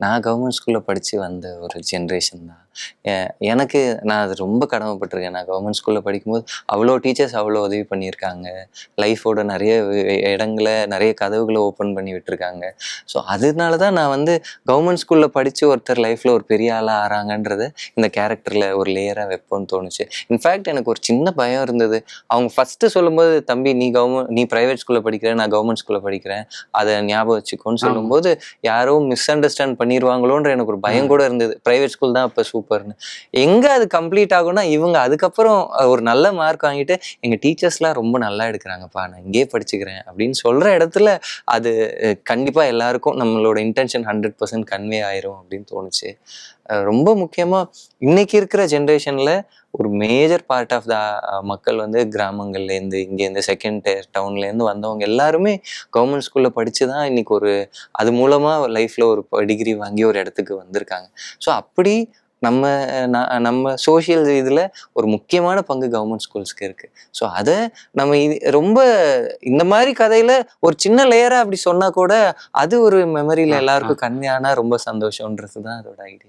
நான் கவர்மெண்ட் ஸ்கூல்ல படிச்சு வந்த ஒரு ஜென்ரேஷன் தான். எ எனக்கு நான் அது ரொம்ப கடமைப்பட்டுருக்கேன். நான் கவர்மெண்ட் ஸ்கூல்ல படிக்கும்போது, அவ்வளோ டீச்சர்ஸ் அவ்வளோ உதவி பண்ணியிருக்காங்க. லைஃபோட நெறைய இடங்கள, நெறைய கதவுகள ஓப்பன் பண்ணி விட்டுருக்காங்க. ஸோ, அதனால தான் நான் வந்து கவர்மெண்ட் ஸ்கூல்ல படிச்சு ஒருத்தர் லைஃப்ல ஒரு பெரிய ஆளா ஆறாங்கன்றத, இந்த கேரக்டர்ல ஒரு லேயரா வைப்போம்ன்னு தோணுச்சு. இன்ஃபேக்ட் எனக்கு ஒரு சின்ன பயம் இருந்தது. அவங்க ஃபர்ஸ்ட்டு சொல்லும்போது, "தம்பி நீ பிரைவேட் ஸ்கூல்ல படிக்கிற, நான் கவர்மெண்ட் ஸ்கூல்ல படிக்கிறேன். அத ஞாபகம் வச்சுக்கோன்னு" ஆமா. சொல்லும்போது, யாரோ மிஸ் அண்டர்ஸ்டாண்ட் பண்ணிருவாங்களோன்ற எனக்கு ஒரு பயம் கூட இருந்தது. பிரைவேட் ஸ்கூல் தான் அப்ப சூப்பர்ன்னு. எங்க அது கம்ப்ளீட் ஆகும்னா, இவங்க அதுக்கப்புறம் ஒரு நல்ல மார்க் வாங்கிட்டு, "எங்க டீச்சர்ஸ்லாம் ரொம்ப நல்லா எடுக்குறாங்கப்பா. நான் இங்கேயே படிச்சுக்கிறேன்." அப்படின்னு சொல்ற இடத்துல, அது கண்டிப்பா எல்லாருக்கும் நம்மளோட இன்டென்ஷன் 100% கன்வே ஆயிரும் அப்படின்னு தோணுச்சு. ரொம்ப முக்கியமா இன்னைக்கு இருக்கிற ஜெனரேஷன்ல ஒரு மேஜர் பார்ட் ஆஃப் த மக்கள் வந்து கிராமங்கள்லேருந்து, இங்கேருந்து செகண்ட் டயர் டவுன்லேருந்து வந்தவங்க எல்லாருமே கவர்மெண்ட் ஸ்கூல்ல படிச்சு தான் இன்னைக்கு ஒரு அது மூலமா லைஃப்ல ஒரு டிகிரி வாங்கி ஒரு இடத்துக்கு வந்திருக்காங்க. ஸோ அப்படி நம்ம நம்ம சோசியல் இதுல ஒரு முக்கியமான பங்கு கவர்மெண்ட் ஸ்கூல்ஸ்க்கு இருக்கு. ஸோ அத நம்ம ரொம்ப இந்த மாரி கதையில ஒரு சின்ன லேயரா அப்படி சொன்னா கூட, அது ஒரு மெமரியில ஆ, ஆ. எல்லாருக்கும் கன்வே ஆனா ரொம்ப சந்தோஷம்ன்றது தான் அதோட ஐடியா.